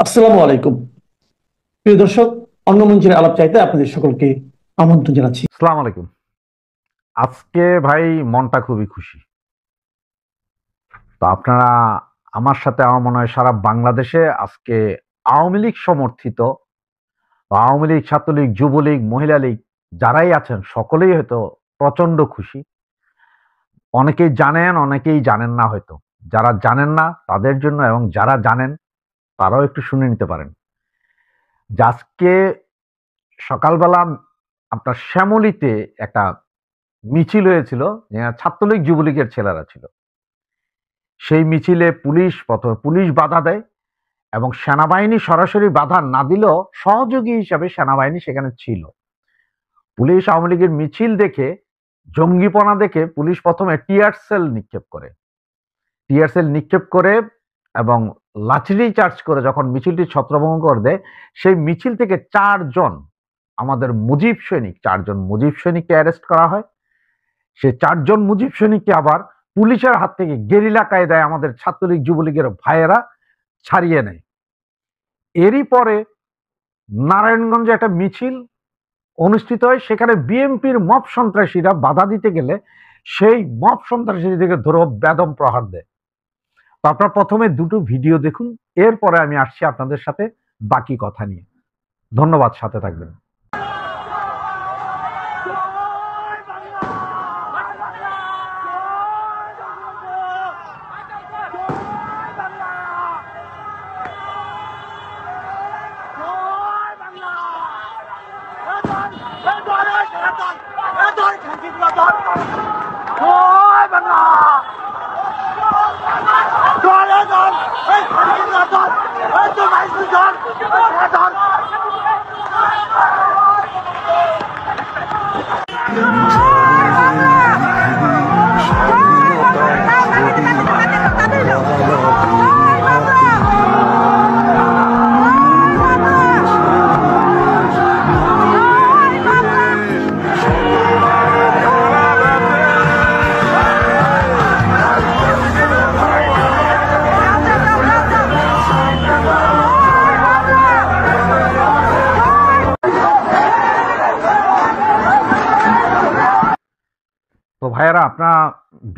আসসালামু আলাইকুম। প্রিয় দর্শক, অন্য মঞ্চের আলাপ চাইতে আপনাদের সকলকে আমন্ত্রণ জানাচ্ছি। সালাম আলাইকুম। আজকে ভাই মনটা খুবই খুশি। তো আপনারা আমার সাথে আমার মনে হয় সারা বাংলাদেশে আজকে আওয়ামী লীগ সমর্থিত বা আওয়ামী লীগ, ছাত্রলীগ, যুবলীগ, মহিলা লীগ যারাই আছেন সকলেই হয়তো প্রচন্ড খুশি। অনেকেই জানেন, অনেকেই জানেন না হয়তো। যারা জানেন না তাদের জন্য এবং যারা জানেন তারাও একটু শুনে নিতে পারেন। যে আজকে সকালবেলা আপনার শ্যামলীতে একটা মিছিল হয়েছিল, ছাত্রলীগ, যুবলীগের ছেলেরা ছিল। সেই মিছিলে পুলিশ বাধা দেয় এবং সেনাবাহিনী সরাসরি বাধা না দিলেও সহযোগী হিসাবে সেনাবাহিনী সেখানে ছিল। পুলিশ আওয়ামী লীগের মিছিল দেখে, জঙ্গিপনা দেখে পুলিশ প্রথমে টিয়ার সেল নিক্ষেপ করে এবং লাঠি চার্জ করে যখন মিছিলটি ছত্রভঙ্গ করে দেয়, সেই মিছিল থেকে চারজন মুজিব সৈনিককে অ্যারেস্ট করা হয়। সে চারজন মুজিব সৈনিককে আবার পুলিশের হাত থেকে গেরিলা কায়দায় আমাদের ছাত্রলীগ, যুবলীগের ভাইয়েরা ছাড়িয়ে নেয়। এরই পরে নারায়ণগঞ্জে একটা মিছিল অনুষ্ঠিত হয়, সেখানে বিএনপির মব সন্ত্রাসীরা বাধা দিতে গেলে সেই মব সন্ত্রাসীদেরকে ধরে বেদম প্রহার দেয়। তো আপনারা প্রথমে দুটো ভিডিও দেখুন, এরপরে আমি আসছি আপনাদের সাথে বাকি কথা নিয়ে। ধন্যবাদ, সাথে থাকবেন। তো ভাইয়ারা, আপনারা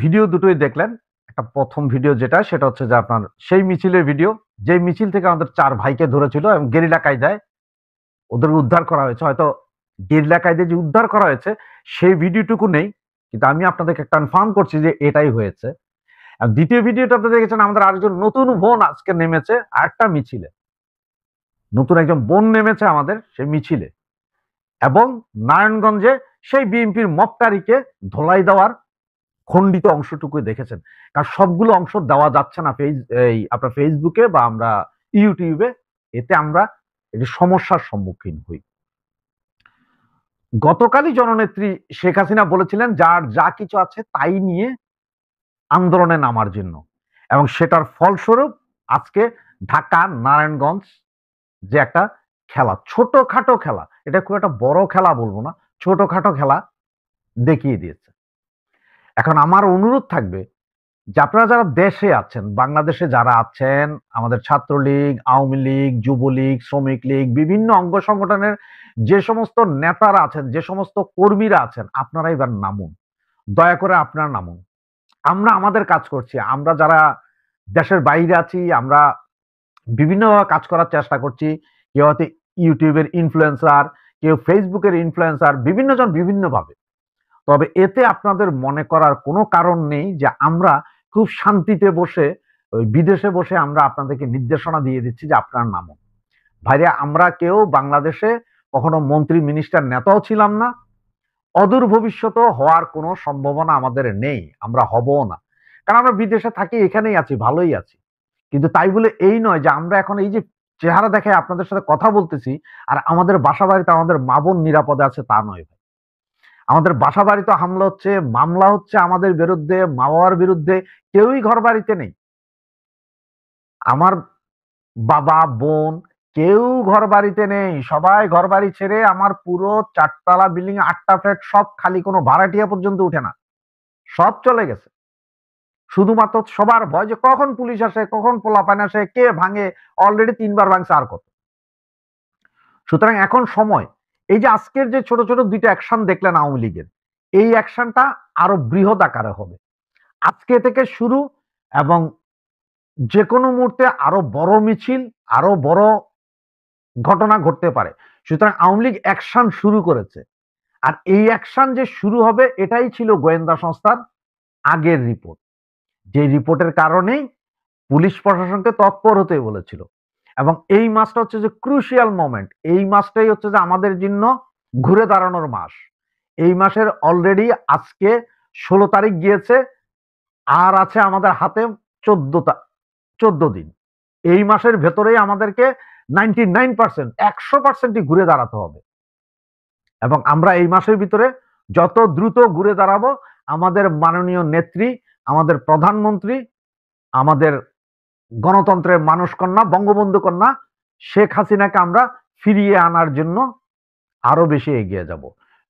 ভিডিও দুটোই দেখলেন। একটা প্রথম ভিডিও সেটা হচ্ছে যে আপনার সেই মিছিলের ভিডিও, যে মিছিল থেকে আমাদের 4 ভাইকে ধরেছিল এবং গেরিলা কায়দায় ওদের উদ্ধার করা হয়েছে। হয়তো গেরিলা কায়দায় যে উদ্ধার করা হয়েছে সেই ভিডিওটুকু নেই, কিন্তু আমি আপনাদেরকে কনফার্ম করছি যে এটাই হয়েছে। আর দ্বিতীয় ভিডিওটা আপনারা দেখেছেন, আমাদের আরেকজন নতুন বোন আজকে নেমেছে আরেকটা মিছিলে। নতুন একজন বোন নেমেছে আমাদের সেই মিছিলে, এবং নারায়ণগঞ্জে সেই বিএনপির মক্কারিকে ধোলাই দেওয়ার খণ্ডিত অংশটুকু দেখেছেন। কারণ সবগুলো অংশ দেওয়া যাচ্ছে না আপনার ফেসবুকে বা আমরা ইউটিউবে, এতে আমরা একটি সমস্যার সম্মুখীন হই। গতকালই জননেত্রী শেখ হাসিনা বলেছিলেন যার যা কিছু আছে তাই নিয়ে আন্দোলনে নামার জন্য, এবং সেটার ফলস্বরূপ আজকে ঢাকা নারায়ণগঞ্জ যে একটা খেলা, ছোটখাটো খেলা, এটা খুব একটা বড় খেলা বলবো না, ছোটখাটো খেলা দেখিয়ে দিয়েছে। এখন আমার অনুরোধ থাকবে যে আপনারা যারা দেশে আছেন, বাংলাদেশে যারা আছেন, আমাদের ছাত্রলীগ, আওয়ামী লীগ, যুবলীগ, শ্রমিক লীগ, বিভিন্ন অঙ্গ সংগঠনের যে সমস্ত নেতারা আছেন, যে সমস্ত কর্মীরা আছেন, আপনারা এবার নামুন, দয়া করে আপনারা নামুন। আমরা আমাদের কাজ করছি। আমরা যারা দেশের বাইরে আছি, আমরা বিভিন্নভাবে কাজ করার চেষ্টা করছি। কেউ হয়তো ইউটিউবের ইনফ্লুয়েন্সার, কেউ ফেসবুকের ইনফ্লুয়েন্সার, বিভিন্ন জন বিভিন্নভাবে। তবে এতে আপনাদের মনে করার কোনো কারণ নেই যে আমরা খুব শান্তিতে বসে ওই বিদেশে বসে আমরা আপনাদেরকে নির্দেশনা দিয়ে দিচ্ছি যে আপনার নামও। ভাইরা, আমরা কেউ বাংলাদেশে কখনো মন্ত্রী, মিনিস্টার, নেতাও ছিলাম না। অদূর ভবিষ্যতেও হওয়ার কোনো সম্ভাবনা আমাদের নেই, আমরা হবও না। কারণ আমরা বিদেশে থাকি, এখানেই আছি, ভালোই আছি। কিন্তু তাই বলে এই নয় যে আমরা এখন এই যে চেহারা দেখায় আপনাদের সাথে কথা বলতেছি আর আমাদের বাসা বাড়িতে আমাদের মা বোন নিরাপদে আছে, তা নয় ভাই। আমাদের বাসা বাড়িতে হামলা হচ্ছে, মামলা হচ্ছে আমাদের বিরুদ্ধে, মা বাবার বিরুদ্ধে, কেউই ঘর বাড়িতে নেই। আমার বাবা, বোন কেউ ঘর বাড়িতে নেই, সবাই ঘর বাড়ি ছেড়ে আমার পুরো 4 তলা বিল্ডিং, 8টা ফ্ল্যাট সব খালি, কোনো ভাড়াটিয়া পর্যন্ত উঠে না, সব চলে গেছে। শুধুমাত্র সবার ভয় যে কখন পুলিশ আসে, কখন পোলাপান আসে, কে ভাঙে, অলরেডি 3বার ভাঙছে আর কত। সুতরাং এখন সময়, এই যে আজকের যে ছোট ছোট 2টা অ্যাকশন দেখলেন আওয়ামী লীগের, এই অ্যাকশনটা আরো বৃহৎ আকারে হবে আজকে থেকে শুরু, এবং যে কোনো মুহূর্তে আরো বড় মিছিল, আরো বড় ঘটনা ঘটতে পারে। সুতরাং আওয়ামী লীগ অ্যাকশন শুরু করেছে, আর এই অ্যাকশন যে শুরু হবে এটাই ছিল গোয়েন্দা সংস্থার আগের রিপোর্ট, যে রিপোর্টের কারণেই পুলিশ প্রশাসনকে তৎপর হতে বলেছিল। এবং এই মাসটা হচ্ছে যে ক্রুশিয়াল মোমেন্ট, এই মাসটাই হচ্ছে যে আমাদের জন্য ঘুরে দাঁড়ানোর মাস। এই মাসের অলরেডি আজকে 16 তারিখ গিয়েছে, আর আছে আমাদের হাতে 14 দিন। এই মাসের ভেতরেই আমাদেরকে 99% 100%ই ঘুরে দাঁড়াতে হবে, এবং আমরা এই মাসের ভিতরে যত দ্রুত ঘুরে দাঁড়াবো, আমাদের মাননীয় নেত্রী, আমাদের প্রধানমন্ত্রী, আমাদের গণতন্ত্রের মানুষ কন্যা, বঙ্গবন্ধু কন্যা শেখ হাসিনাকে আমরা ফিরিয়ে আনার জন্য আরো বেশি এগিয়ে যাব।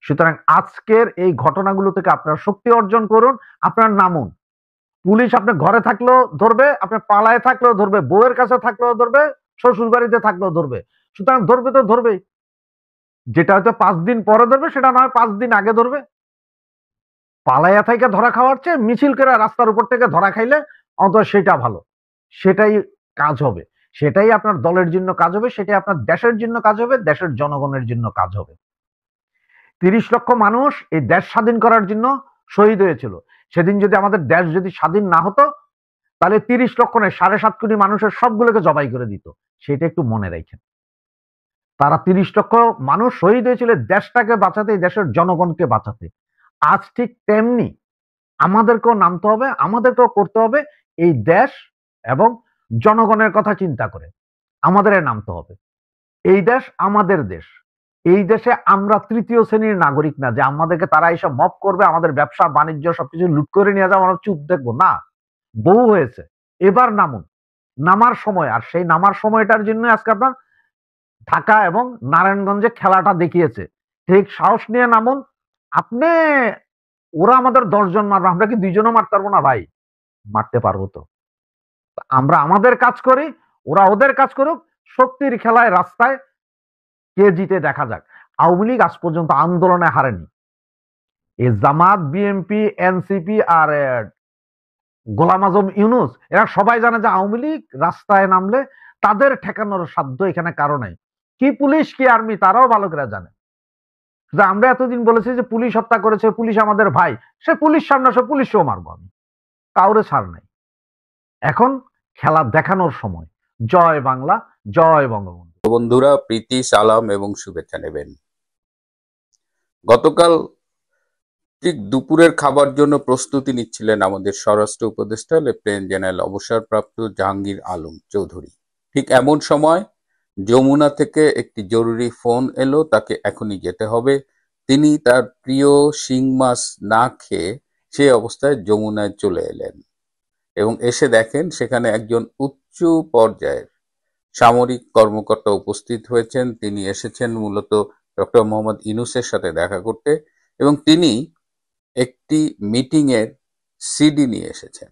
সুতরাং আজকের এই ঘটনাগুলো থেকে আপনারা শক্তি অর্জন করুন, আপনার নামুন। পুলিশ আপনি ঘরে থাকলেও ধরবে, আপনি পালায় থাকলেও ধরবে, বউয়ের কাছে থাকলেও ধরবে, শ্বশুর বাড়িতে থাকলেও ধরবে। সুতরাং ধরবে তো ধরবেই, যেটা হয়তো 5 দিন পরে ধরবে সেটা নয় 5 দিন আগে ধরবে। পালাইয়া থেকে ধরা খাওয়ার চেয়ে মিছিল করে রাস্তার উপর থেকে ধরা খাইলে অন্তত সেটা ভালো, সেটাই কাজ হবে, সেটাই আপনার দলের জন্য কাজ হবে, সেটাই আপনার দেশের জন্য কাজ হবে, দেশের জনগণের জন্য কাজ হবে। 30 লক্ষ মানুষ এই দেশ স্বাধীন করার জন্য শহীদ হয়েছিল। সেদিন যদি আমাদের দেশ যদি স্বাধীন না হতো, তাহলে 30 লক্ষ নয় 7.5 কোটি মানুষের সবগুলোকে জবাই করে দিত। সেটা একটু মনে রাখেন। তারা 30 লক্ষ মানুষ শহীদ হয়েছিল দেশটাকে বাঁচাতে, দেশের জনগণকে বাঁচাতে। আজ ঠিক তেমনি আমাদেরকেও নামতে হবে, আমাদেরকেও করতে হবে এই দেশ এবং জনগণের কথা চিন্তা করে আমাদের নামতে হবে। এই দেশ আমাদের দেশ, এই দেশে আমরা তৃতীয় শ্রেণীর নাগরিক না যে আমাদেরকে তারা এসব মপ করবে, আমাদের ব্যবসা বাণিজ্য সবকিছু লুট করে নিয়ে যাবো, আমরা চুপ দেখবো না। বহু হয়েছে, এবার নামুন, নামার সময়। আর সেই নামার সময়টার জন্য আজকে আপনার ঢাকা এবং নারায়ণগঞ্জে খেলাটা দেখিয়েছে। ঠিক সাহস নিয়ে নামুন। আপনি, ওরা আমাদের 10 জন মারবে, আমরা কি 2 জনও মারতে পারবো না ভাই? মারতে পারবো তো। আমরা আমাদের কাজ করি, ওরা ওদের কাজ করুক, শক্তির খেলায় রাস্তায় কে জিতে দেখা যাক। আওয়ামী লীগ আজ পর্যন্ত আন্দোলনে হারেনি। এই জামাত, বিএনপি, এনসিপি আর গোলাম আজম ইউনুস, এরা সবাই জানে যে আওয়ামী লীগ রাস্তায় নামলে তাদের ঠেকানোর সাধ্য এখানে কারো নাই। কি পুলিশ কি আর্মি তারাও ভালো করে জানে। যে আমরা এতদিন বলেছি যে পুলিশ হত্যা করেছে, পুলিশ আমাদের ভাই, সে পুলিশ সামনে আসে, পুলিশও মারবো আমি, কাউরে ছাড় নাই। এখন খেলা দেখানোর সময়। জয় বাংলা, জয় বঙ্গবন্ধু। বন্ধুরা, প্রীতি, সালাম এবং শুভেচ্ছা নেবেন। গতকাল ঠিক দুপুরের খাবার জন্য প্রস্তুতি নিচ্ছিলেন আমাদের স্বরাষ্ট্র উপদেষ্টা লেফটেন্যান্ট জেনারেল অবসরপ্রাপ্ত জাহাঙ্গীর আলম চৌধুরী। ঠিক এমন সময় যমুনা থেকে একটি জরুরি ফোন এলো, তাকে এখনই যেতে হবে। তিনি তার প্রিয় শিং মাছ না খেয়ে সে অবস্থায় যমুনায় চলে এলেন এবং এসে দেখেন সেখানে একজন উচ্চ পর্যায়ের সামরিক কর্মকর্তা উপস্থিত হয়েছেন। তিনি এসেছেন মূলত ডক্টর মোহাম্মদ ইউনূসের সাথে দেখা করতে, এবং তিনি একটি মিটিং এর সিডি নিয়ে এসেছেন।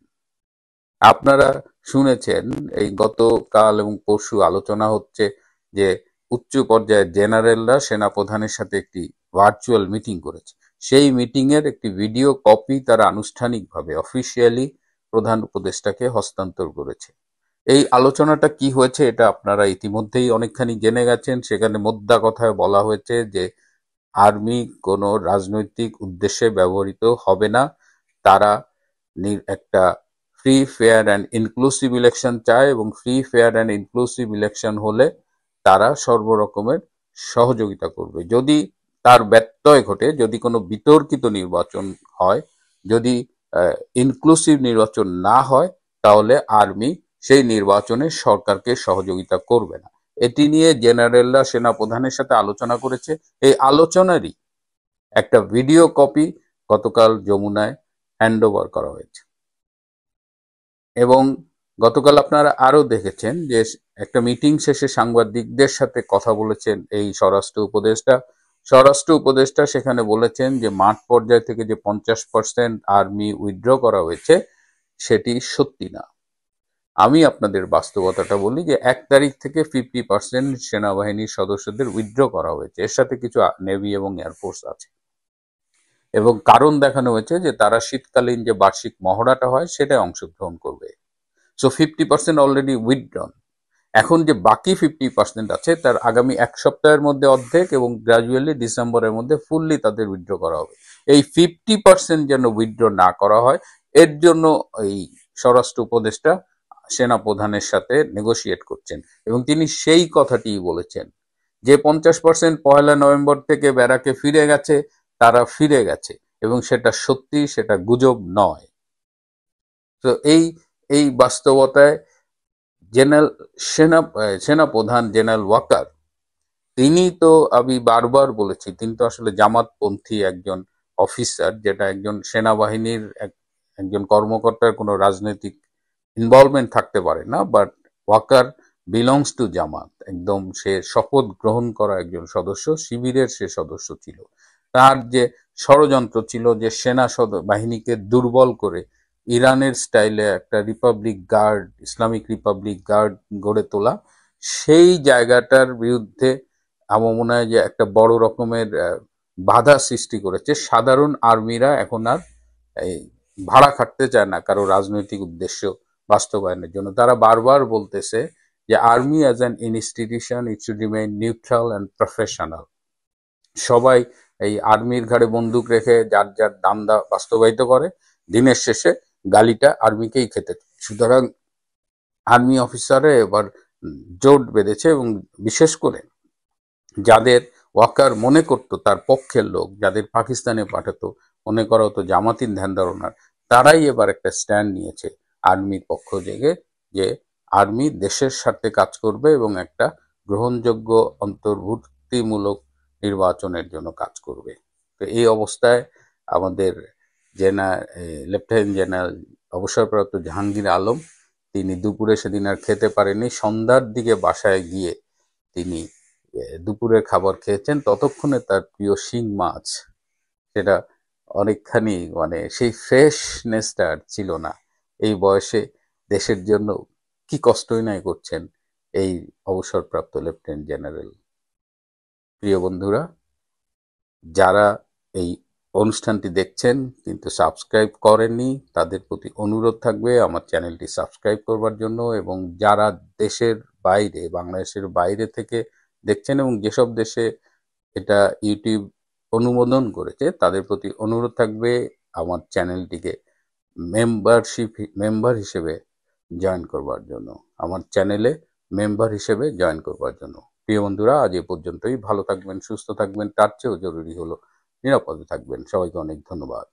আপনারা শুনেছেন এই গতকাল এবং পরশু আলোচনা হচ্ছে যে উচ্চ পর্যায়ের জেনারেলরা সেনাপ্রধানের সাথে একটি ভার্চুয়াল মিটিং করেছে। সেই মিটিং এর একটি ভিডিও কপি তারা আনুষ্ঠানিকভাবে অফিসিয়ালি প্রধান উপদেষ্টাকে হস্তান্তর করেছে। এই আলোচনাটা কি হয়েছে এটা আপনারা ইতিমধ্যেই অনেকখানি জেনে গেছেন। সেখানে মোদ্দা কথায় বলা হয়েছে যে আর্মি কোনো রাজনৈতিক উদ্দেশ্যে ব্যবহৃত হবে না। তারা একটা free, fair and inclusive election চায়, এবং free, fair and inclusive election হলে তারা সর্বরকমের সহযোগিতা করবে। যদি তার ব্যত্যয় ঘটে, যদি কোনো বিতর্কিত নির্বাচন হয়, যদি ইনক্লুসিভ নির্বাচন না হয়, তাহলে আর্মি সেই নির্বাচনে সরকারকে সহযোগিতা করবে না। এটি নিয়ে জেনারেলরা সেনাপ্রধানের সাথে আলোচনা করেছে। এই আলোচনারই একটা ভিডিও কপি গতকাল যমুনায় হ্যান্ডওভার করা হয়েছে। এবং গতকাল আপনারা আরো দেখেছেন যে একটা মিটিং শেষে সাংবাদিকদের সাথে কথা বলেছেন এই স্বরাষ্ট্র উপদেষ্টা। স্বরাষ্ট্র উপদেষ্টা সেখানে বলেছেন যে মাঠ পর্যায় থেকে যে 50% আর্মি উইথড্র করা হয়েছে, সেটি সত্যি না। আমি আপনাদের বাস্তবতাটা বলি যে 1 তারিখ থেকে 50% সেনাবাহিনীর সদস্যদের উইথড্র করা হয়েছে। এর সাথে কিছু নেভি এবং এয়ারফোর্স আছে, এবং কারণ দেখানো হয়েছে যে তারা শীতকালীন যে বার্ষিক মহড়াটা হয় সেটায় অংশগ্রহণ করবে। So 50% already withdrawn. এখন যে বাকি 50% আছে তার আগামী 1 সপ্তাহের মধ্যে অর্ধেক এবং গ্রাজুয়ালি ডিসেম্বরের মধ্যে ফুললি তাদের উইথড্র করা হবে। এই 50% যেন উইথড্র না করা হয়, এর জন্য এই স্বরাষ্ট্র উপদেষ্টা সেনা প্রধানের সাথে নেগোশিয়েট করছেন, এবং তিনি সেই কথাটিই বলেছেন যে 50% 1 নভেম্বর থেকে ব্যারাকে ফিরে গেছে, তারা ফিরে গেছে, এবং সেটা সত্যি, সেটা গুজব নয়। তো এই বাস্তবতায় জেনারেল সেনা প্রধান জেনারেল ওয়াকার, তিনি তো, আমি বারবার বলেছি, তিনি তো আসলে জামাতপন্থী একজন অফিসার, যেটা একজন সেনাবাহিনীর একজন কর্মকর্তার কোনো রাজনৈতিক ইনভলভমেন্ট থাকতে পারে না। বাট ওয়াকার বিলংস টু জামাত, একদম সে শপথ গ্রহণ করা একজন সদস্য, শিবিরের সে সদস্য ছিল। তার যে ষড়যন্ত্র ছিল যে সেনা বাহিনীকে দুর্বল করে ইরানের স্টাইলে একটা republic guard, Islamic republic guard গড়ে তোলা, সেই জায়গাটার বিরুদ্ধে আমার মনে হয় যে একটা বড় রকমের বাধা সৃষ্টি করেছে। সাধারণ আর্মিরা এখন আর এই ভাড়া খাটতে চায় না কারো রাজনৈতিক উদ্দেশ্য বাস্তবায়নের জন্য। তারা বারবার বলতেছে যে army as an institution it should remain neutral and professional. সবাই এই আর্মির ঘাড়ে বন্দুক রেখে যার যার দান্দা বাস্তবায়িত করে, দিনের শেষে গালিটা আর্মিকেই খেতে। সুতরাং আর্মি অফিসারে এবার জোট বেঁধেছে, এবং বিশেষ করে যাদের ওয়াকার মনে করতো তার পক্ষের লোক, যাদের পাকিস্তানে পাঠাতো, মনে করা হতো জামাতির ধ্যান ধারণার, তারাই এবার একটা স্ট্যান্ড নিয়েছে আর্মির পক্ষ থেকে, যে আর্মি দেশের স্বার্থে কাজ করবে এবং একটা গ্রহণযোগ্য অন্তর্ভুক্তিমূলক নির্বাচনের জন্য কাজ করবে। তো এই অবস্থায় আমাদের লেফটেন্যান্ট জেনারেল অবসরপ্রাপ্ত জাহাঙ্গীর আলম, তিনি দুপুরে সেদিন আর খেতে পারেননি। সন্ধ্যার দিকে বাসায় গিয়ে তিনি দুপুরের খাবার খেয়েছেন। ততক্ষণে তার প্রিয় শিং মাছ, সেটা অনেকখানি, মানে সেই ফ্রেশনেসটা আর ছিল না। এই বয়সে দেশের জন্য কি কষ্টই নাই করছেন এই অবসরপ্রাপ্ত লেফটেন্যান্ট জেনারেল। প্রিয় বন্ধুরা, যারা এই অনুষ্ঠানটি দেখছেন কিন্তু সাবস্ক্রাইব করেননি, তাদের প্রতি অনুরোধ থাকবে আমার চ্যানেলটি সাবস্ক্রাইব করবার জন্য। এবং যারা দেশের বাইরে, বাংলাদেশের বাইরে থেকে দেখছেন এবং যেসব দেশে এটা ইউটিউব অনুমোদন করেছে, তাদের প্রতি অনুরোধ থাকবে আমার চ্যানেলটিকে মেম্বার হিসেবে জয়েন করবার জন্য, আমার চ্যানেলে মেম্বার হিসেবে জয়েন করবার জন্য। প্রিয় বন্ধুরা, আজ এ পর্যন্তই। ভালো থাকবেন, সুস্থ থাকবেন, তার চেয়েও জরুরি হলো নিরাপদে থাকবেন। সবাইকে অনেক ধন্যবাদ।